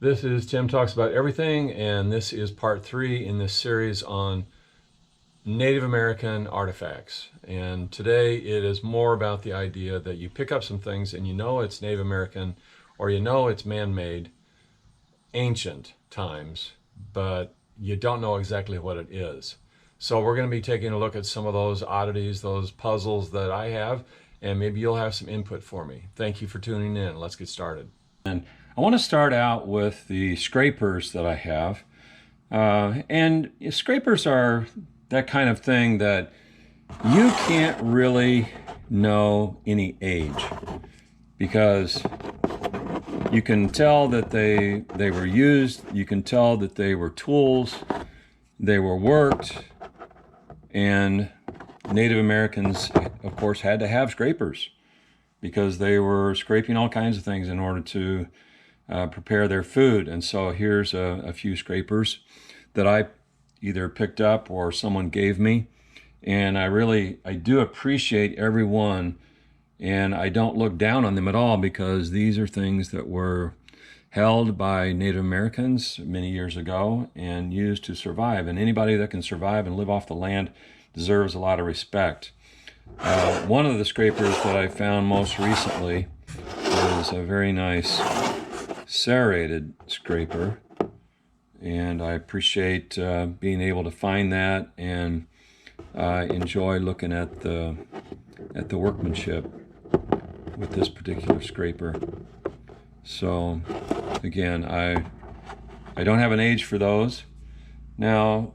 This is Tim Talks About Everything, and this is part 3 in this series on Native American artifacts. And today it is more about the idea that you pick up some things and you know it's Native American or you know it's man-made, ancient times, but you don't know exactly what it is. So we're going to be taking a look at some of those oddities, those puzzles that I have, and maybe you'll have some input for me. Thank you for tuning in. Let's get started. And I want to start out with the scrapers that I have. And scrapers are that kind of thing that you can't really know any age, because you can tell that they were used, you can tell that they were tools, they were worked, and Native Americans, of course, had to have scrapers because they were scraping all kinds of things in order to prepare their food. And so here's a few scrapers that I either picked up or someone gave me. And I do appreciate every one, and I don't look down on them at all, because these are things that were held by Native Americans many years ago and used to survive. And anybody that can survive and live off the land deserves a lot of respect. One of the scrapers that I found most recently is a very nice serrated scraper, and I appreciate being able to find that, and I enjoy looking at the workmanship with this particular scraper. So again, I don't have an age for those. Now,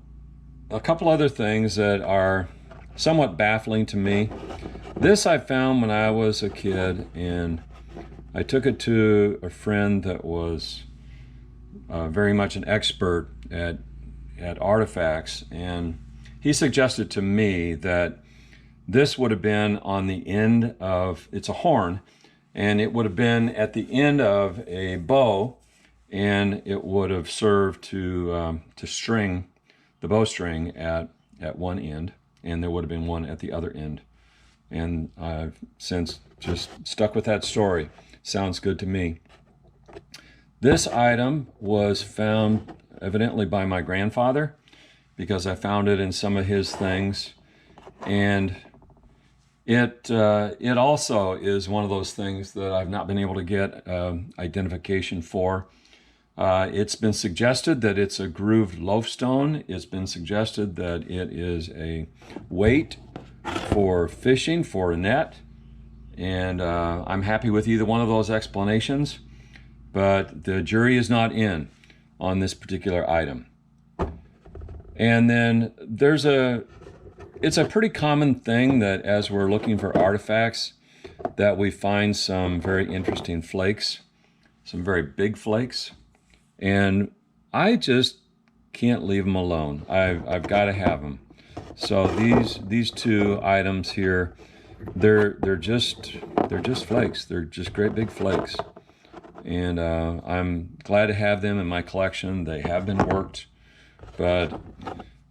a couple other things that are somewhat baffling to me. This I found when I was a kid, and I took it to a friend that was very much an expert at artifacts, and he suggested to me that this would have been on the end of, it's a horn, and it would have been at the end of a bow, and it would have served to string the bowstring at one end, and there would have been one at the other end. And I've since just stuck with that story. Sounds good to me. This item was found evidently by my grandfather, because I found it in some of his things, and it also is one of those things that I've not been able to get identification for. It's been suggested that it's a grooved loaf stone. It's been suggested that it is a weight for fishing, for a net, and I'm happy with either one of those explanations, but the jury is not in on this particular item. And then it's a pretty common thing that as we're looking for artifacts, that we find some very interesting flakes, some very big flakes, and I just can't leave them alone. I've got to have them. So these two items here, they're just flakes. They're just great big flakes, and I'm glad to have them in my collection. They have been worked, but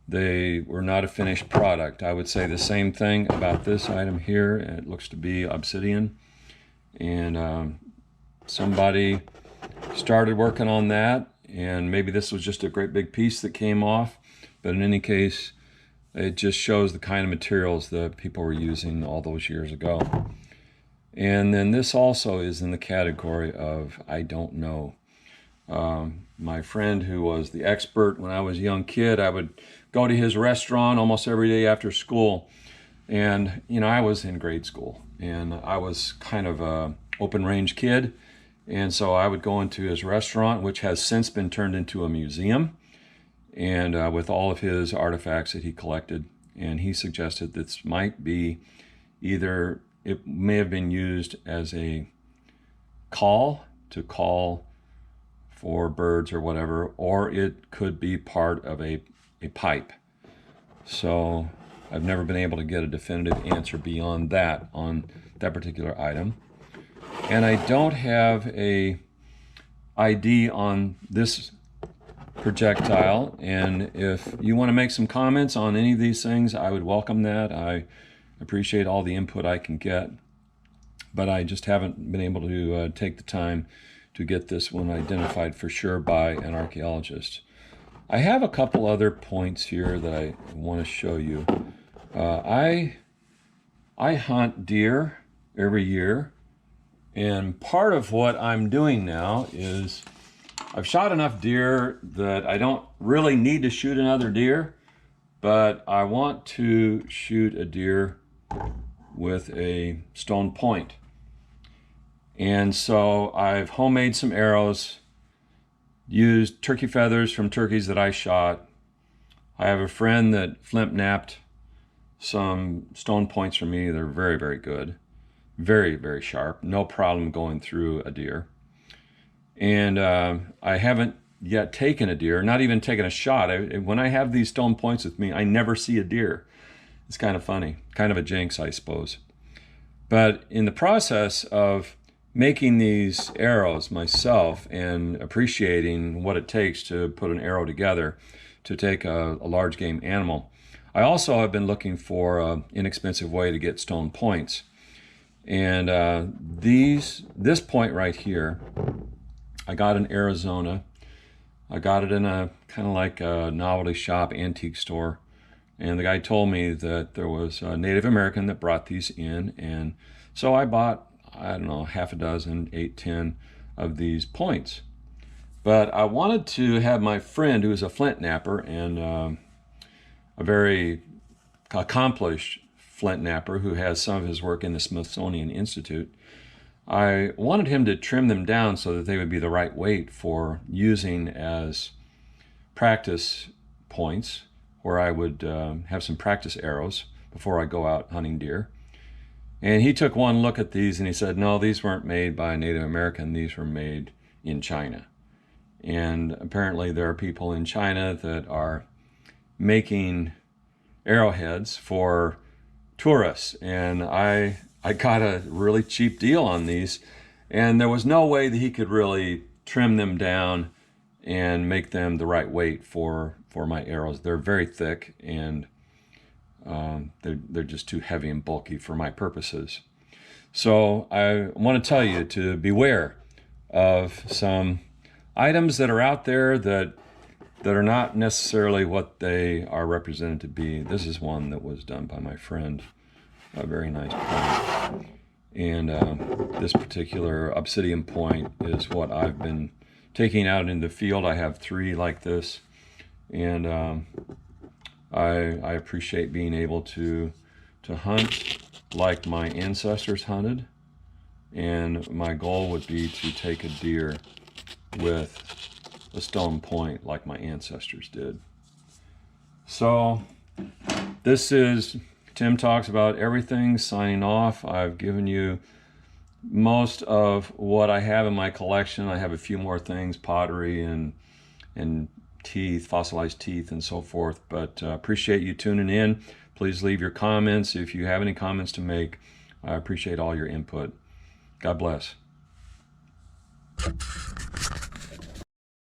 they were not a finished product. I would say the same thing about this item here. It looks to be obsidian, and somebody started working on that, and maybe this was just a great big piece that came off, but in any case, it just shows the kind of materials that people were using all those years ago. And then this also is in the category of I don't know. My friend who was the expert when I was a young kid, I would go to his restaurant almost every day after school. And, you know, I was in grade school, and I was kind of a open range kid. And so I would go into his restaurant, which has since been turned into a museum, and with all of his artifacts that he collected. And he suggested this might be either, it may have been used as a call to call for birds or whatever, or it could be part of a pipe. So I've never been able to get a definitive answer beyond that on that particular item. And I don't have a ID on this projectile, and if you want to make some comments on any of these things, I would welcome that. I appreciate all the input I can get, but I just haven't been able to take the time to get this one identified for sure by an archaeologist. I have a couple other points here that I want to show you. I hunt deer every year, and part of what I'm doing now is I've shot enough deer that I don't really need to shoot another deer, but I want to shoot a deer with a stone point. And so I've homemade some arrows, used turkey feathers from turkeys that I shot. I have a friend that flint knapped some stone points for me. They're very, very good. Very, very sharp. No problem going through a deer. And I haven't yet taken a deer, not even taken a shot. When I have these stone points with me, I never see a deer. It's kind of funny, kind of a jinx, I suppose. But in the process of making these arrows myself and appreciating what it takes to put an arrow together to take a large game animal, I also have been looking for an inexpensive way to get stone points. And this point right here, I got in Arizona. I got it in a kind of like a novelty shop, antique store. And the guy told me that there was a Native American that brought these in. And so I bought, I don't know, half a dozen, 8, 10 of these points. But I wanted to have my friend, who is a flint knapper and a very accomplished flint knapper who has some of his work in the Smithsonian Institute, I wanted him to trim them down so that they would be the right weight for using as practice points, where I would have some practice arrows before I go out hunting deer. And he took one look at these and he said, no, these weren't made by a Native American, these were made in China. And apparently there are people in China that are making arrowheads for tourists. And I got a really cheap deal on these, and there was no way that he could really trim them down and make them the right weight for my arrows. They're very thick, and they're just too heavy and bulky for my purposes. So I want to tell you to beware of some items that are out there that are not necessarily what they are represented to be. This is one that was done by my friend, a very nice point. And this particular Obsidian Point is what I've been taking out in the field. I have 3 like this, and I appreciate being able to hunt like my ancestors hunted, and my goal would be to take a deer with a stone point like my ancestors did. So this is Tim Talks About Everything, signing off. I've given you most of what I have in my collection. I have a few more things, pottery and teeth, fossilized teeth and so forth, but appreciate you tuning in. Please leave your comments if you have any comments to make. I appreciate all your input. God bless.